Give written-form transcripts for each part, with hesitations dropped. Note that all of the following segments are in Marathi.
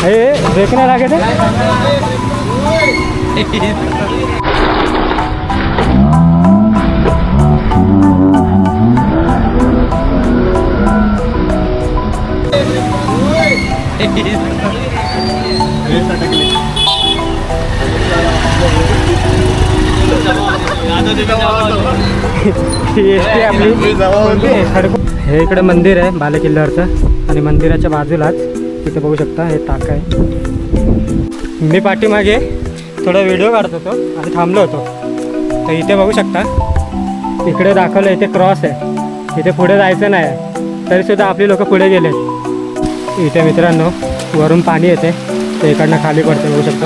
ब्रेक नहीं लगे थे। हे इकडे मंदिर आहे बालेकिल्ल्यावरचं आणि मंदिराच्या बाजूलाच तिथे बघू शकता हे टाका आहे। मी पाठीमागे थोडा व्हिडिओ काढत होतो आणि थांबलो होतो तर इथे बघू शकता इकडे दाखवलं इथे क्रॉस आहे, इथे पुढे जायचं नाही तरीसुद्धा आपली लोक पुढे गेलेत। इथे मित्रांनो वरून पाणी येते ते इकडनं खाली पडते बघू शकता।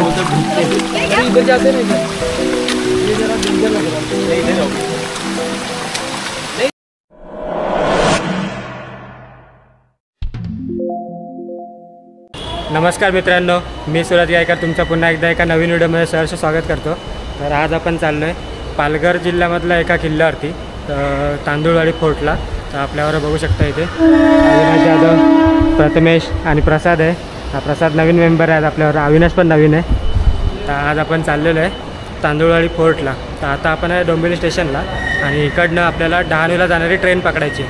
नमस्कार मित्रांनो, मी सूरज गायकर तुमचं पुन्हा एकदा एका नवीन व्हिडिओमध्ये सहर्ष स्वागत करतो। तर आज आपण चाललो आहे पालघर जिल्ह्यामधल्या एका किल्ल्यावरती तांदूळवाडी फोर्टला। तर आपल्यावर बघू शकता इथे अविनाश जाधव, प्रथमेश आणि प्रसाद आहे। हा प्रसाद नवीन मेंबर आहेत आपल्यावर, अविनाश पण नवीन आहे। तर आज आपण चाललेलो आहे तांदूळवाडी फोर्टला। तर आता आपण आहे डोंबिवली स्टेशनला आणि इकडनं आपल्याला डहाणूला जाणारी ट्रेन पकडायची।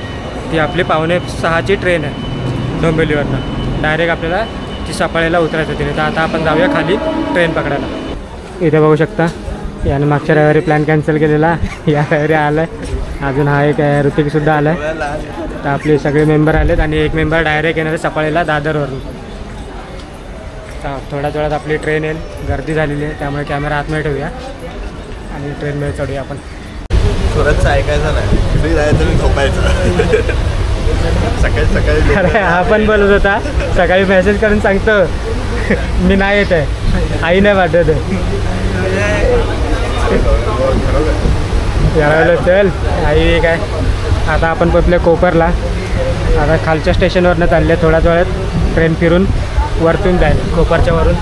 ती आपली 5:45ची ट्रेन आहे डोंबिवलीवरनं, डायरेक्ट आपल्याला ती सफाळीला उतरायचं तिने। तर आता आपण जाऊया खाली ट्रेन पकडायला। इथे बघू शकता याने मागच्या रविवारी प्लॅन कॅन्सल केलेला, या रविवारी आला आहे। अजून हा एक ऋतिकसुद्धा आला आहे। तर आपले सगळे मेंबर आलेत आणि एक मेंबर डायरेक्ट येणार आहे सफाळीला दादरवरून। तर थोड्याच वेळात आपली ट्रेन येईल, गर्दी झालेली आहे त्यामुळे कॅमेरा आतमध्ये ठेवूया आणि ट्रेनमध्ये चढूया आपण। सुरतचं ऐकायचं नाही, फ्री राहायचं आणि झोपायचं। सकाळी सकाळी अरे हा पण बोलत होता, सकाळी मेसेज करून सांगतो मी नाही येत आहे, आई नाही पाठवत आहे। यावेळेला चल आई काय। आता आपण पोचले कोपरला, आता खालच्या स्टेशनवरनं चालले। थोड्याच वेळात ट्रेन फिरून वरतून जाईल कोपरच्या वरून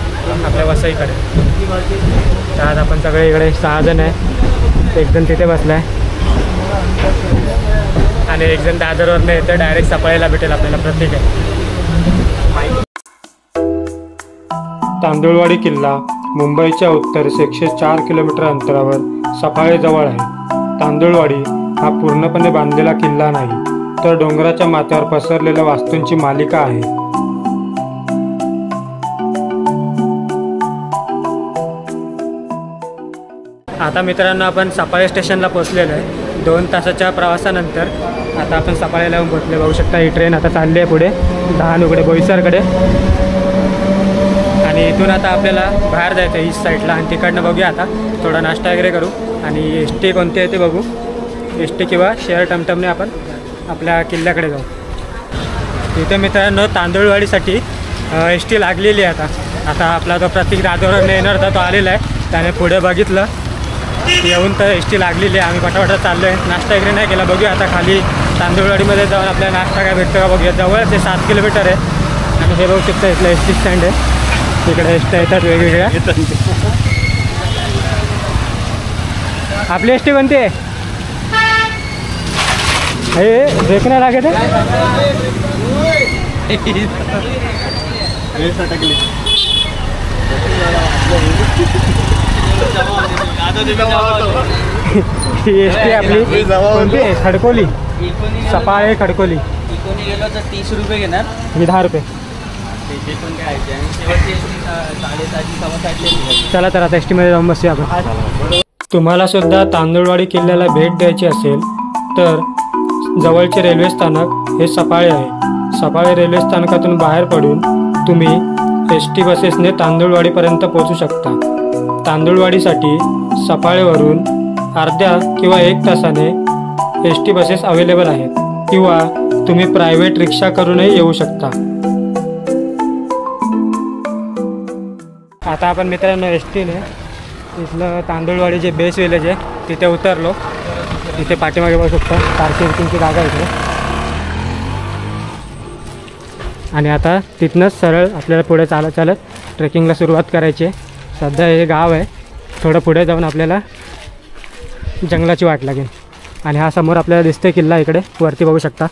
आपल्या वसईकडे। तर आज आपण सगळे इकडे 6 जण आहे, एक जण तिथे बसला आहे आणि एक जण दादरवरनं येतं डायरेक्ट सफाळीला भेटेल आपल्याला प्रत्येक आहे। तांदूळवाडी किल्ला मुंबईच्या उत्तरेस 104 किलोमीटर अंतरावर सफाळीजवळ आहे। तांदूळवाडी हा पूर्णपणे बांधलेला किल्ला नाही, तर डोंगराच्या माथ्यावर पसरलेल्या वास्तूंची मालिका आहे। आता मित्रांनो आपण सफाळी स्टेशनला पोहोचलेलो आहे 2 तासाच्या प्रवासानंतर। आता आपण सफाळीला येऊन पोहोचले, बघू शकता ही ट्रेन आता चालली आहे पुढे डहाणूकडे बोईसरकडे। आणि इथून आता आपल्याला बाहेर जायचं आहे ईस्ट साईडला आणि तिकडनं बघूया आता थोडा नाश्ता वगैरे करू आणि एस.टी कोणती आहे ते बघू, एस.टी किंवा शेअर टमटमने आपण आपल्या किल्ल्याकडे जाऊ। इथे मित्रांनो तांदूळवाडीसाठी एस.टी लागलेली आहे आता आपला जो प्रतीक दादरवरनं येणार होता तो आलेला आहे, त्याने पुढे बघितलं येऊन तर एस.टी लागलेली आहे। आम्ही पटापट चाललो आहे, नाश्ता वगैरे नाही केला, बघूया आता खाली तांदूळवाडीमध्ये जाऊन आपल्याला नाश्ता काय भेटतो का बघूया। जवळच ते 7 किलोमीटर आहे आणि हे बघू शकता इथलं एस.टी स्टँड आहे, तिकडे एस.टी येतात वेगवेगळ्या। आपली एस.टी कोणती आहे? हे ब्रेक नाही लागत आहे। एस.टी आपली कोणती आहे? खडकोली, सफाळे खडकोली। इकोनी गेलो तर 30 रुपये घेणार, मी 10 रुपये। चला तर आता एस.टी मध्ये जाऊन बसूया आपण। तुम्हाला सुद्धा तांदूळवाडी किल्ल्याला भेट द्यायची असेल तर जवळचे रेल्वे स्थानक हे सफाळे आहे। सफाळे रेल्वे स्थानकातून बाहेर पडून तुम्ही एस.टी बसेसने तांदूळवाडीपर्यंत पोहोचू शकता। तांदूळवाडीसाठी सफाळेवरून अर्ध्या किंवा 1 तासाने एस.टी बसेस अवेलेबल आहेत किंवा तुम्ही प्रायव्हेट रिक्षा करूनही येऊ शकता। आता आपण मित्रांनो एस.टीने इथलं तांदूळवाडी जे बेस विलेज आहे तिथे उतरलो। तिथे पाठीमागे बघू शकता पार्किंगची जागा इथे आणि आता तिथनंच सरळ आपल्याला पुढे चालत चालत ट्रेकिंगला सुरुवात करायची आहे। सध्या हे गाव आहे, थोडं पुढे जाऊन आपल्याला जंगलाची वाट लागेल आणि हा समोर आपल्याला दिसतोय किल्ला, इकडे वरती बघू शकता।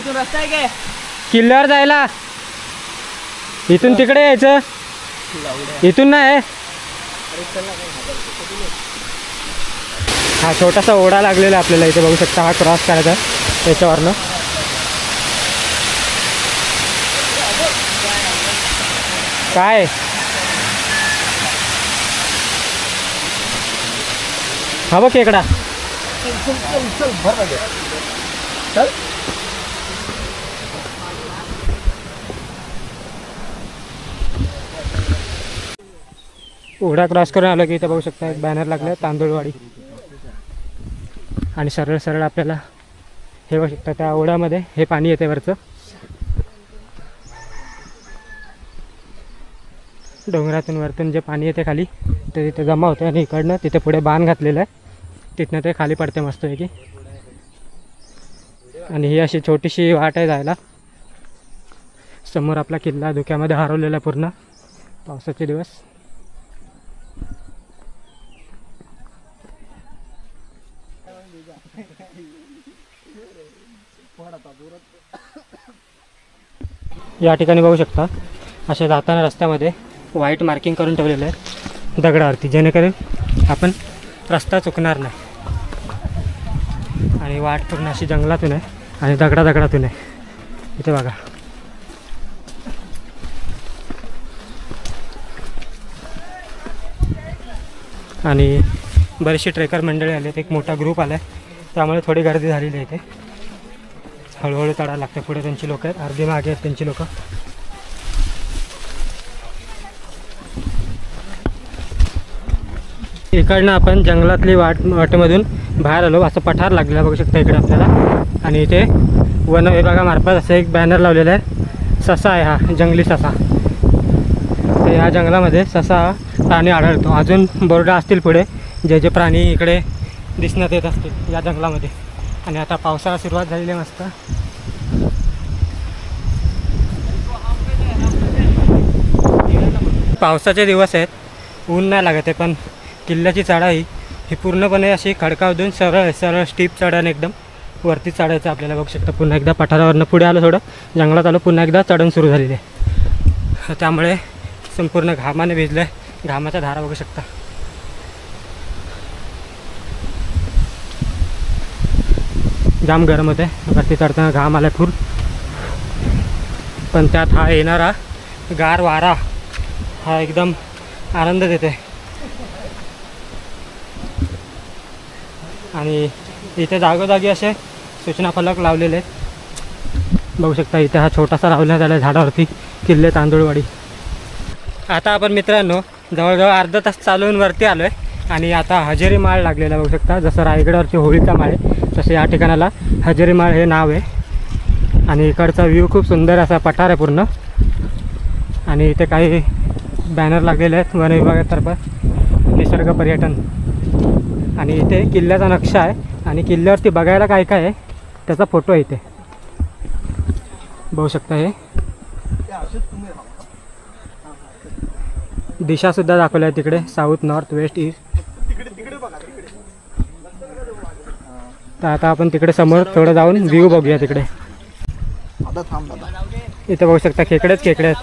इथून रस्ता आहे काय? किल्ल्यावर जायला इथून तिकडे यायचं, इथून नाही. हा छोटासा ओढा लागलेला आपल्याला इथे बघू शकता. हा क्रॉस करायचा त्याच्यावरनं. काय हा बघ खेकडा. ओढा क्रॉस करून आलो की इथे बघू शकता एक बॅनर लागलं तांदूळवाडी. आणि सरळ सरळ आपल्याला हे बघू शकता त्या ओढ्यामध्ये हे पाणी येते वरचं. डोंगरातून वरतून जे पाणी येते खाली ते तिथे जमा होते आणि इकडनं तिथे पुढे बांध घातलेलं आहे. तिथनं ते खाली पडते मस्तपैकी. आणि ही अशी छोटीशी वाट आहे जायला. समोर आपला किल्ला धुक्यामध्ये हरवलेला पूर्ण पावसाचे दिवस. या ठिकाणी बघू शकता असे जाताना रस्त्यामध्ये व्हाईट मार्किंग करून ठेवलेलं आहे दगडावरती, जेणेकरून आपण रस्ता चुकणार नाही. आणि वाट पूर्ण अशी जंगलातून आहे आणि दगडातून आहे. इथे बघा आणि बरेचसे ट्रेकर मंडळी आले. एक मोठा ग्रुप आला आहे त्यामुळे थोडी गर्दी झालेली आहे इथे. हळूहळू चढायला लागते. पुढे त्यांची लोक आहेत, अर्धी मागे आहेत त्यांची लोक. इकडनं आपण जंगलातली वाटेमधून बाहेर आलो. असं पठार लागलेला बघू शकता इकडे आपल्याला. आणि इथे वन विभागामार्फत असं एक बॅनर लावलेला आहे. ससा आहे हा, जंगली ससा. तर ह्या जंगलामध्ये ससा हा प्राणी आढळतो. अजून बोर्ड असतील पुढे जे जे प्राणी इकडे दिसण्यात येत असतील या जंगलामध्ये. आणि आता पावसाळा सुरुवात झालेली आहे मस्त. पावसाचे दिवस आहेत, ऊन नाही लागत आहे, पण किल्ल्याची चढाई ही पूर्णपणे अशी खडकावरून सरळ स्टीप चढण एकदम वरती चढायचं आपल्याला बघू शकता. पुन्हा एकदा पठारावरनं पुढे आलो, थोडं जंगलात आलो, पुन्हा एकदा चढण सुरू झालेली आहे. त्यामुळे संपूर्ण घामाने भिजलं आहे. घामाच्या धारा बघू शकता. जाम गरम होते वरती चढताना, घाम आला फुल. पण त्यात हा येणारा गार वारा हा एकदम आनंद देते. आणि इथे जागोजागी असे सूचना फलक लावलेले आहेत बघू शकता. इथे हा छोटासा लावण्यात आला झाडावरती किल्ले तांदूळवाडी. आता आपण मित्रांनो जवळजवळ अर्धा तास चालवून वरती आलो आहे. आणि आता हजेरी माळ लागलेला बघू शकता. जसं रायगडावरची होळीचा माळ आहे तसं या ठिकाणाला हजेरी माळ हे नाव आहे. आणि इकडचा व्ह्यू खूप सुंदर असा पठार आहे पूर्ण. आणि इथे काही बॅनर लागलेले आहेत वन विभागातर्फे निसर्ग पर्यटन. आणि इथे किल्ल्याचा नक्षा आहे आणि किल्ल्यावरती बघायला काय काय आहे त्याचा फोटो आहे इथे बघू शकता. हे दिशासुद्धा दाखवल्या आहे तिकडे, साऊथ, नॉर्थ, वेस्ट, ईस्ट. तर आता आपण तिकडे समोर थोडं जाऊन व्ह्यू बघूया तिकडे. इथे बघू शकता खेकडेच आहेत.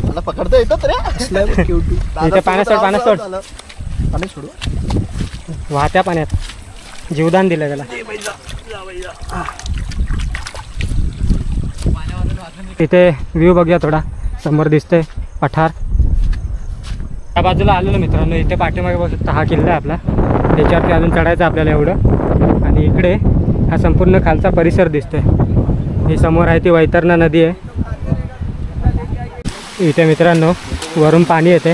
मला पकडता येतात रे. इथे पाण्यात सोड वाहत्या पाण्यात जीवदान दिलं त्याला. इथे व्ह्यू बघूया थोडा. समोर दिसते पठार. त्या बाजूला आलेलो मित्रांनो. इथे पाठीमागे बघू शकता हा किल्ला आहे आपला. त्याच्यावरती अजून चढायचं आपल्याला एवढं. आणि इकडे हा संपूर्ण खालचा परिसर दिसतोय. ही समोर आहे ती वैतरणा नदी आहे. इथे मित्रांनो वरून पाणी येते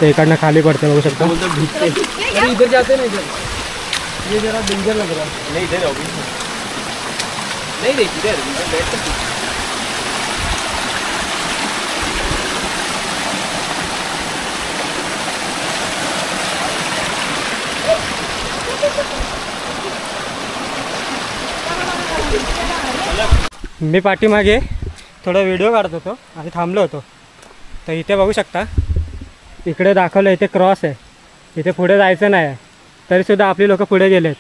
ते इकडनं खाली पडते बघू शकता. इधर जाते ना, इधर ये जरा डेंजर लग रहा है. नहीं इधर नहीं देखी इधर बैठ कर. मी पाठीमागे थोडा व्हिडिओ काढत होतो आणि थांबलो होतो. तर इथे बघू शकता इकडे दाखवलं इथे क्रॉस आहे. इथे पुढे जायचं नाही आहे तरीसुद्धा आपली लोक पुढे गेलेत.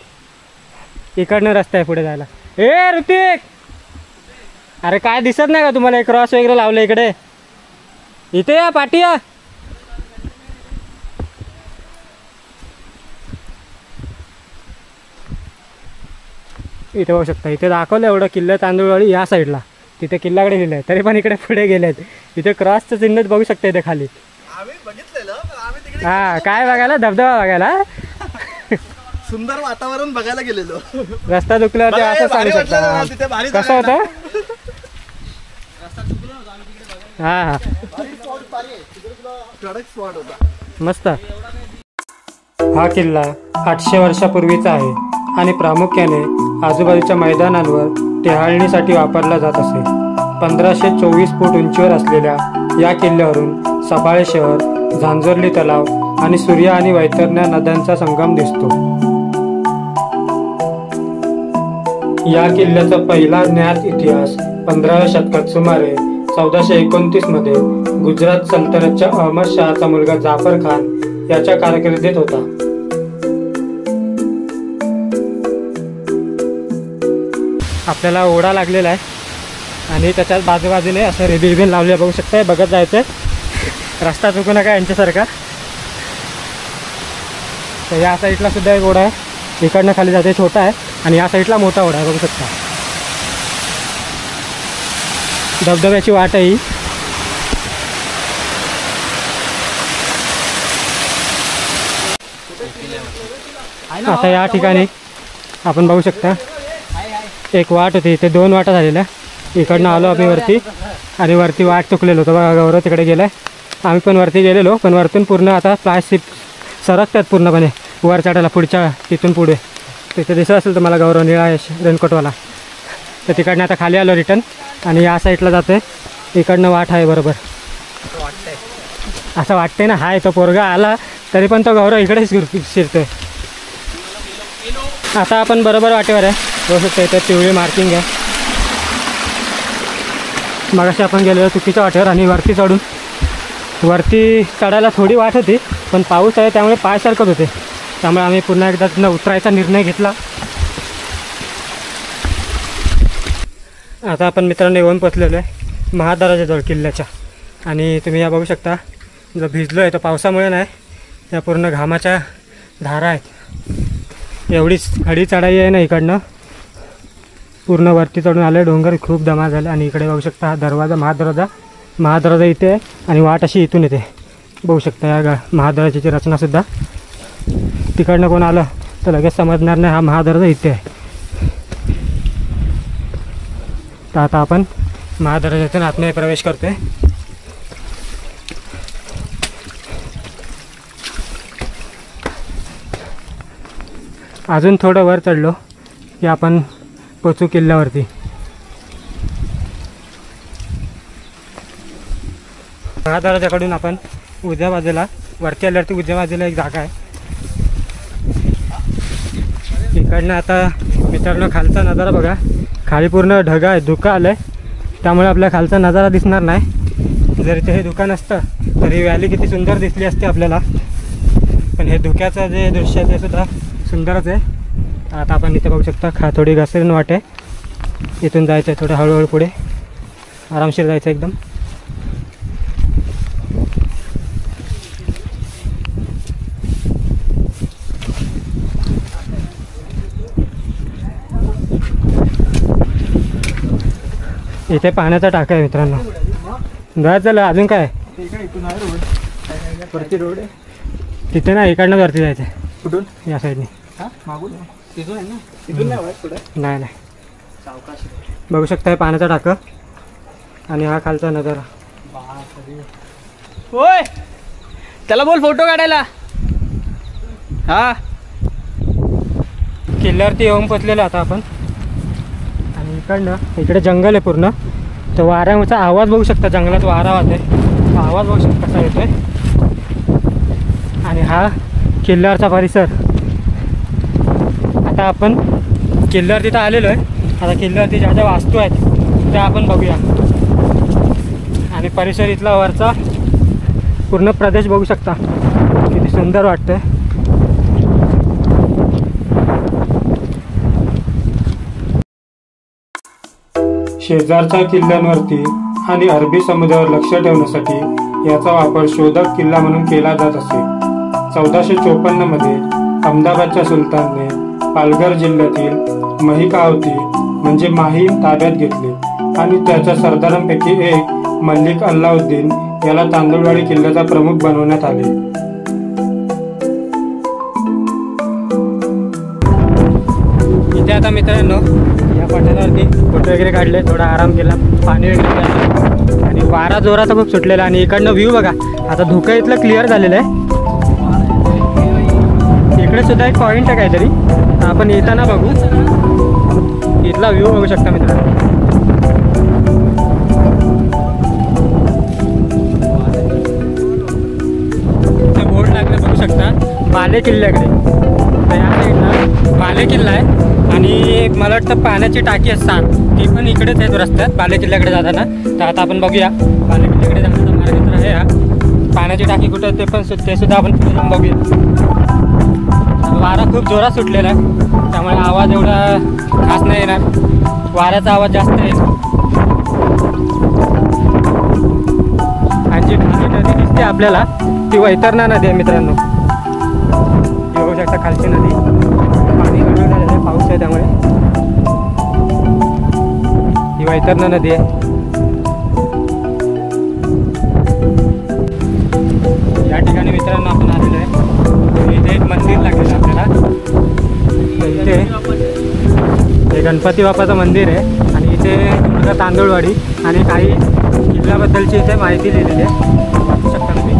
इकडनं रस्ता आहे पुढे जायला. ए ऋतिक अरे काय दिसत नाही का तुम्हाला क्रॉस वगैरे लावलं इकडे? इथे या पाठी या. इथे बघू शकता, इथे दाखवलं एवढं किल्ला तांदूळवाडी या साईडला, तिथे किल्ल्याकडे लिहिलं आहे, तरी पण इकडे पुढे गेलेत. इथे क्रॉसचं चिन्ह बघू शकता इथे खाली. आम्ही बघितलेलं पण आम्ही तिकडे हा काय बघायला? धबधबा बघायला. सुंदर वातावरण बघायला गेलेलो. रस्ता चुकल्यावर ते असं सांगू शकता. तिथे भारी कसं होतं? हा हा स्पॉट होता मस्त. हा किल्ला 800 वर्षापूर्वीचा आहे आणि प्रामुख्याने आजूबाजूच्या मैदानांवर टेहाळणीसाठी वापरला जात असे. 1524 फूट उंचीवर असलेल्या या किल्ल्यावरून सबाळे शहर, झांझर्ली तलाव आणि सूर्य आणि वैतरण्या नद्यांचा संगम दिसतो. या किल्ल्याचा पहिला ज्ञात इतिहास 15व्या शतकात सुमारे 1429 मध्ये गुजरात सल्तनतच्या अहमद शहाचा मुलगा जाफर खान याच्या कारकिर्दीत होता. आपल्याला ओढा लागलेला आहे आणि त्याच्याच बाजूबाजूने असं रिबिन लावले बघू शकताय. बघत जायचं, रस्ता चुकू नका यांच्यासारखा. तर या साईडला सुद्धा एक ओढा आहे, इकडनं खाली जाते, छोटा आहे, आणि या साईडला मोठा ओढा आहे बघू शकता. धबधब्याची वाट आहे ही. आता या ठिकाणी आपण बघू शकता एक वाट होती, इथे 2 वाटा झालेल्या. इकडनं आलो आम्ही वरती आणि वरती वाट चुकलेलो होतो बघा. गौरव तिकडे गेलाय, आम्ही पण वरती गेलेलो, पण वरतून पूर्ण आता प्लास्टिक सरकतात पूर्णपणे वर चढायला पुढच्या तिथून पुढे. तिथे दिसत असेल तुम्हाला गौरव निळा रेनकोटवाला. तर तिकडनं आता खाली आलो रिटर्न आणि या साईडला जाते. इकडनं वाट आहे बरोबर असं वाटतंय ना. हाय तो पोरगा आला तरी पण तो गौरव इकडेच शिरतोय. आता आपण बरोबर वाटेवर आहे बघू शकतो. इथे पिवळी मार्किंग आहे. मगाशी आपण गेलेलो चुकीच्या वाटेवर आणि वरती चढायला थोडी वाट होती, पण पाऊस आहे त्यामुळे पाय सरकत होते, त्यामुळे आम्ही पुन्हा एकदा तिथनं उतरायचा निर्णय घेतला. आता आपण मित्रांनो येऊन पोचलेलो आहे महादराजाजवळ किल्ल्याच्या. आणि तुम्ही या बघू शकता, जो भिजलो आहे तो पावसामुळे नाही, त्या पूर्ण घामाच्या धारा आहेत. एवढीच खडी चढाई आहे ना इकडनं, पूर्ण वरती चढून आले. डोंगर खूप दमा झाले. आणि इकडे बघू शकता हा दरवाजा, महादरवाजा इथे आहे आणि वाट अशी इथून येते बघू शकता. या महादरवाजाची रचनासुद्धा तिकडनं कोण आलं तर लगेच समजणार नाही हा महादरवाजा इथे आहे. तर आता आपण महादरवाजातून आतमध्ये प्रवेश करतोय. अजून थोडं वर चढलो की आपण पोचू किल्ल्यावरती. महादरवाजाकडून आपण उजव्या बाजूला वरती आल्यावरती उजव्या बाजूला एक जागा आहे. इकडनं आता मित्रांनो खालचा नजारा बघा. खाली पूर्ण ढगा आहे, धुकं आलं आहे, त्यामुळे आपल्या खालचा नजारा दिसणार नाही. जर इथे हे दुकान असतं तर ही व्हॅली किती सुंदर दिसली असती आपल्याला. पण हे धुक्याचं जे दृश्य आहे ते सुद्धा सुंदरच आहे. आता आपण इथे बघू शकता थोडी घसरण वाट आहे. इथून जायचं आहे थोडं हळूहळू पुढे, आरामशीर जायचं एकदम. इथे पाण्याचा टाका आहे मित्रांनो. जायचं झालं अजून काय वरती रोड आहे तिथे ना, इकडनं वरती जायचं आहे. कुठून? या साईडने. मागून तिथून आहे ना, तिथून नाही पुढे नाही बघू शकता हे पाण्याचा टाकं आणि हा खालचा नजारा. होय, त्याला बोल फोटो काढायला. हा किल्ल्यावरती येऊन पोचलेलो आता आपण. आणि इकडनं इकडे जंगल आहे पूर्ण. तर वाऱ्याचा आवाज बघू शकता, जंगलात वारा वाहतोय, आवाज बघू शकता कसा येतोय. आणि हा किल्ल्यावरचा परिसर. आता आपण किल्ल्यावरती तर आलेलो आहे. आता किल्ल्यावरती ज्या ज्या वास्तू आहेत त्या आपण बघूया. आणि परिसर इथला वरचा पूर्ण प्रदेश बघू शकता किती सुंदर वाटतंय. शेजारच्या किल्ल्यांवरती आणि अरबी समुद्रावर लक्ष ठेवण्यासाठी याचा वापर शोधक किल्ला म्हणून केला जात असे. 1454 मध्ये अहमदाबादच्या सुलतानने पालघर जिल्ह्यातील महिकावती म्हणजे माहीम ताब्यात घेतले आणि त्याच्या सरदारांपैकी एक मल्लिक अल्लाउद्दीन याला तांदुळवाडी किल्ल्याचा प्रमुख बनवण्यात आले. इथे आता मित्रांनो या पठारावरती फोटो वगैरे काढले, थोडा आराम केला, पाणी वगैरे प्यायलं आणि वारा जोराचा खूप सुटलेला आणि इकडनं व्ह्यू बघा. आता धुकं इथलं क्लिअर झालेलं आहे. इकडे सुद्धा एक पॉईंट आहे काहीतरी, आपण येताना बघू. इथला व्ह्यू बघू शकता मित्रांनो. बोर्ड लागले बघू शकता बाले किल्ल्याकडे. तर या साईडला बाले किल्ला आहे आणि मला वाटतं पाण्याची टाकी आहे 7, ती पण इकडेच आहेत रस्त्यात बाले किल्ल्याकडे जाताना. तर आता आपण बघूया बाले किल्ल्याकडे जाण्याचा मार्ग तर आहे हा. पाण्याची टाकी कुठं आहे ते सुद्धा आपण पुढे जाऊन बघूया. वारा खूप जोरात सुटलेला आहे त्यामुळे आवाज एवढा खास नाही येणार, वाऱ्याचा आवाज जास्त आहे. आणि जी नदी दिसते आपल्याला ती वैतरणा नदी आहे मित्रांनो. बघू शकता खालची नदी, पाणी गढूळ झालेलं आहे, पाऊस आहे त्यामुळे. ही वैतरणा नदी आहे. या ठिकाणी मित्रांनो आपण आलेलो आहे. इथे एक मंदिर लागलेलं आपल्याला. इथे हे गणपती बाप्पाचं मंदिर आहे आणि इथे तांदूळवाडी आणि काही किल्ल्याबद्दलची इथे माहिती लिहिलेली आहे, वाचू शकता तुम्ही.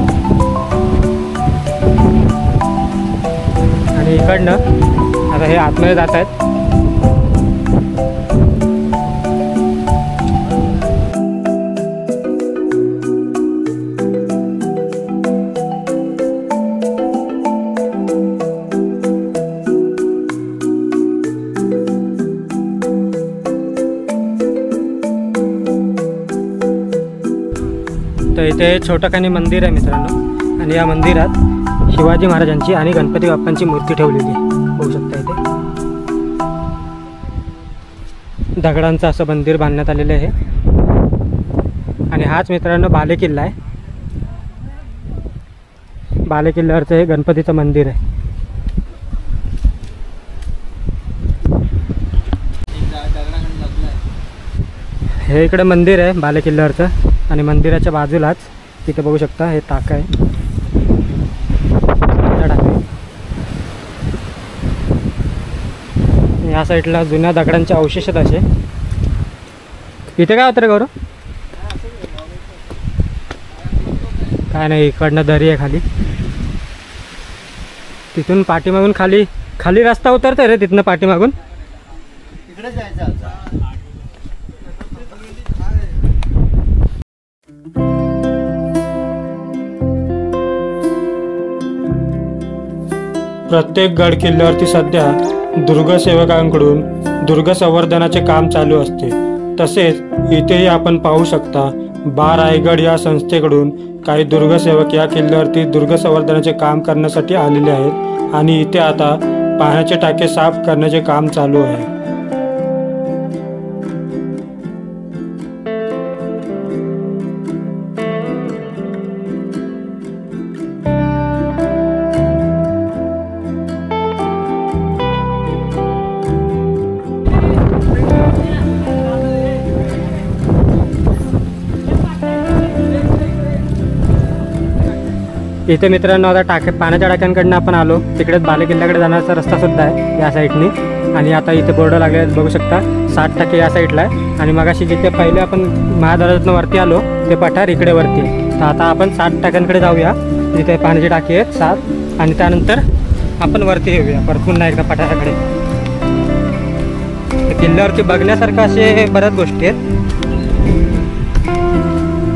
आणि इकडनं आता हे आतमध्ये जात आहेत. तर इथे छोटंखानी मंदिर आहे मित्रांनो आणि या मंदिरात शिवाजी महाराजांची आणि गणपती बाप्पांची मूर्ती ठेवलेली आहे, बघू शकता. इथे दगडांचं असं मंदिर बांधण्यात आलेलं आहे आणि हाच मित्रांनो बाले किल्ला आहे. बाले किल्ल्यावरचं हे गणपतीचं मंदिर आहे. हे इकडे मंदिर आहे बाले किल्ल्यावरचं आणि मंदिराच्या बाजूलाच तिथे बघू शकता हे टाका आहे. या साईडला जुन्या दगडांचे अवशेष आहेत असे. इथे काय होतं रे गौरव? काय नाही, इकडनं दरी आहे खाली, तिथून पाठीमागून खाली खाली रस्ता उतरतोय रे तिथनं पाठीमागून. तिकडे जायचं. प्रत्येक गड किल्ल्यावरती सध्या दुर्गसेवकांकडून दुर्ग संवर्धनाचे काम चालू असते. तसेच इथेही आपण पाहू शकता रायगड या संस्थेकडून काही दुर्गसेवक या किल्ल्यावरती दुर्ग संवर्धनाचे काम करण्यासाठी आलेले आहेत आणि इथे आता पाण्याचे टाके साफ करण्याचे काम चालू आहे. इथे मित्रांनो आता पाण्याच्या टाक्यांकडनं आपण आलो. तिकडेच बाले किल्ल्याकडे जाण्याचा रस्ता सुद्धा आहे या साईडनी आणि आता इथे बोर्ड लागले आहेत बघू शकता. 60% या साईडला आहे आणि मगाशी जिथे पहिले आपण महादरातनं वरती आलो ते पठार इकडे वरती आहे. तर आता आपण 60% जाऊया जिथे पाण्याची टाकी आहेत 7 आणि त्यानंतर आपण वरती येऊया परत पुन्हा एकदा पठाराकडे. किल्ल्यावरती बघण्यासारखं असे बऱ्याच गोष्टी आहेत.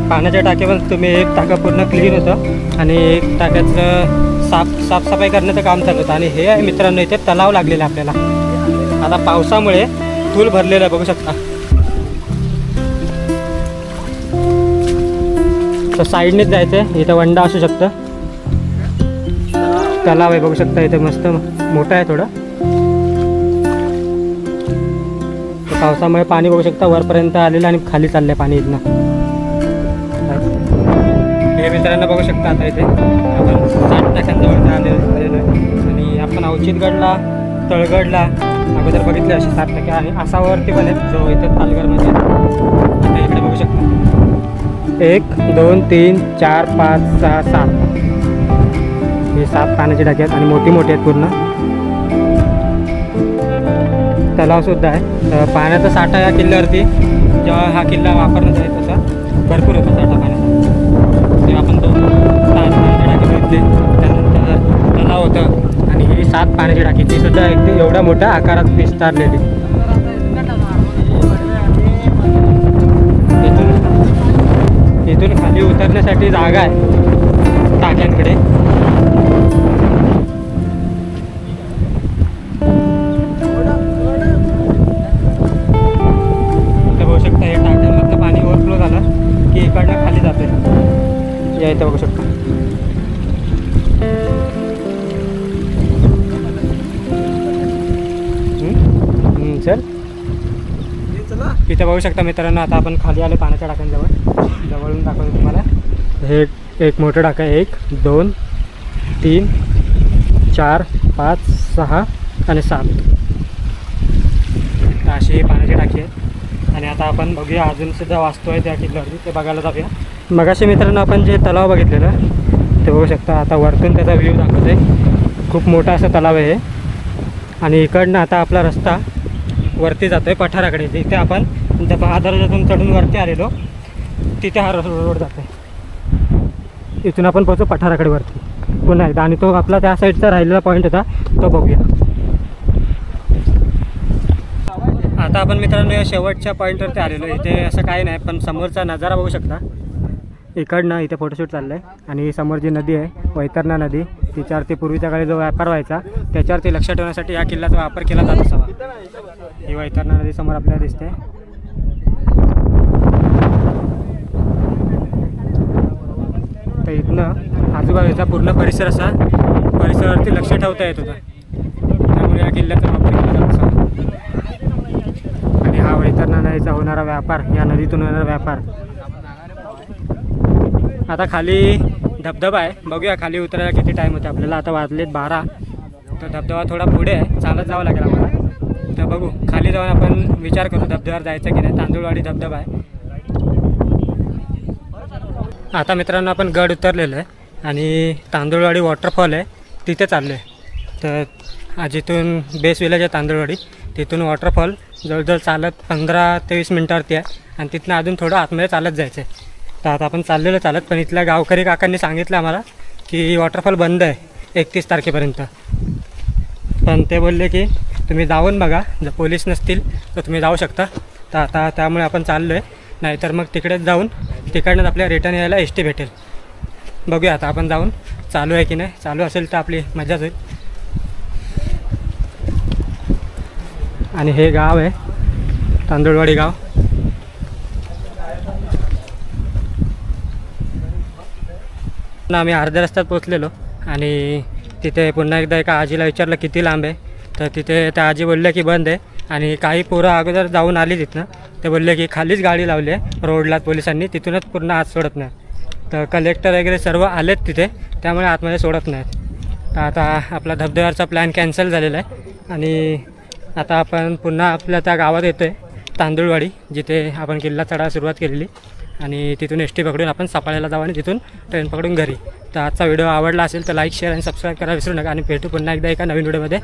पाण्याच्या टाक्यावर तुम्ही एक टाका पूर्ण क्लीन होतं आणि एक टाक्याचं साफसफाई करण्याचं काम चालू होतं. आणि हे आहे मित्रांनो इथे तलाव लागलेला आहे आपल्याला. आता पावसामुळे फुल भरलेलं आहे बघू शकता. तर साईडनेच जायचं आहे. इथं वंडा असू शकतं. तलाव आहे बघू शकता इथे मस्त मोठा आहे थोडा. पावसामुळे पाणी बघू शकता वरपर्यंत आलेलं आणि खाली चाललं आहे पाणी इथनं. हे मित्रांनो बघू शकता आता इथे आपण 60 टाक्यांजवळ आलेलो आहे आणि आपण अवचितगडला तळगडला अगोदर बघितले असे 7 टाके आणि आसावरती पण आहेत जो इथे पालघरमध्ये आता इकडे बघू शकता 1 2 3 4 5 6 7 हे 7 पाण्याचे टाके आहेत आणि मोठी मोठी आहेत पूर्ण. तलावसुद्धा आहे. तर पाण्याचा साठा या किल्ल्यावरती जेव्हा हा किल्ला वापरण्यात आहे तसा भरपूर होता साठा पाण्याचा. तेव्हा आपण 2 पाण्याचे टाके बघितले, त्यानंतर तलाव होतं आणि ही 7 पाण्याची टाकी ती सुद्धा एकदम एवढ्या मोठ्या आकारात विस्तारलेली. इथून खाली उतरण्यासाठी जागा आहे टाक्यांकडे. बघू शकता हे टाक्यांमधलं पाणी ओव्हरफ्लो झालं की इकडनं खाली जाते. या इथं बघू शकता चल इथे बघू शकता मित्रांनो. आता आपण खाली आलो पाण्याच्या टाक्यांजवळ. जवळून दाखवतो तुम्हाला. हे एक मोठं टाकं आहे 1 2 3 4 5 6 आणि 7 अशी ही पाण्याची टाकी आहे. आणि आता आपण बघूया अजूनसुद्धा वास्तू आहे त्या किल्ल्यावरती ते बघायला जाऊया. मगाशी मित्रांनो आपण जे तलाव बघितलेलं ते बघू शकता. आता वरतून त्याचा व्ह्यू दाखवतो आहे. खूप मोठा असा तलाव आहे हे आणि इकडनं आता आपला रस्ता वरती जातो आहे पठाराकडे. जिथे आपण महादरजातून चढून वरती आलेलो तिथे हा रोड जातो आहे. इथून आपण पोहोचू पठाराकडे वरती पुन्हा एकदा आणि तो आपला त्या साईडचा राहिलेला पॉईंट होता तो बघूया. आता आपण मित्रांनो या शेवटच्या पॉईंटवरती आलेलो. इथे असं काही नाही पण समोरचा नजारा बघू शकता. इकडनं इथे फोटोशूट चाललं आहे आणि समोर जी नदी आहे वैतरणा नदी तिच्यावरती पूर्वीच्या काळी जो व्यापार व्हायचा त्याच्यावरती लक्ष ठेवण्यासाठी या किल्ल्याचा वापर केला जात असावा. ही वैतरणा नदी समोर आपल्याला दिसते. तर इथनं आजूबाजूचा पूर्ण परिसर असा परिसरावरती लक्ष ठेवता येत होता. त्यामुळे या किल्ल्याचा वापर केला जात असावा. आणि हा वैतरणा नदीचा होणारा व्यापार या नदीतून होणारा व्यापार. आता खाली धबधबा आहे. बघूया खाली उतरायला किती टाईम होते आपल्याला. आता वाजलेत 12. तर धबधबा थोडा पुढे आहे चालत जावं लागेल आम्हाला. तर बघू खाली जाऊन आपण विचार करू धबधब्यावर जायचं की नाही. तांदूळवाडी धबधबा आहे. आता मित्रांनो आपण गड उतरलेलो आहे आणि तांदूळवाडी वॉटरफॉल आहे तिथे चाललो आहे. तर जिथून बेस विलेज आहे तांदूळवाडी तिथून वॉटरफॉल जवळजवळ चालत 15 ते 20 मिनटावरती आहे आणि तिथनं अजून थोडं आतमध्ये चालत जायचं आहे. तर आता आपण चाललेलो चालत पण इथल्या गावकरी काकांनी सांगितलं आम्हाला की वॉटरफॉल बंद आहे 31 तारखेपर्यंत. पण ते बोलले की तुम्ही जाऊन बघा जर पोलीस नसतील तर तुम्ही जाऊ शकता. तर आता त्यामुळे आपण चाललो आहे. नाहीतर मग तिकडेच जाऊन तिकडनंच आपल्या रिटर्न यायला एस टी भेटेल. बघूया आता आपण जाऊन चालू आहे की नाही. चालू असेल तर आपली मजाच होईल. आणि हे गाव आहे तांदूळवाडी गाव. आम्ही अर्ध्या रस्त्यात पोचलेलो आणि तिथे पुन्हा एकदा एका आजीला विचारलं किती लांब आहे. तर तिथे त्या आजी बोलल्या की बंद आहे आणि काही पोरं अगोदर जाऊन आली तिथनं. ते बोलले की खालीच गाडी लावली आहे रोडला पोलिसांनी तिथूनच पूर्ण आत सोडत नाही. तर कलेक्टर वगैरे सर्व आलेत तिथे त्यामुळे आतमध्ये सोडत नाहीत. तर आता आपला धबधब्यावरचा प्लॅन कॅन्सल झालेला आहे आणि आता आपण पुन्हा आपल्या त्या गावात येतो आहे तांदूळवाडी जिथे आपण किल्ला चढायला सुरुवात केलेली. आणि तिथून एस टी पकडून आपण सापाळ्याला जाऊ आणि तिथून ट्रेन पकडून घरी. तर आजचा व्हिडिओ आवडला असेल तर लाईक शेअर आणि सबस्क्राईब करायला विसरू नका आणि भेटू पुन्हा एकदा एका नवीन व्हिडिओमध्ये.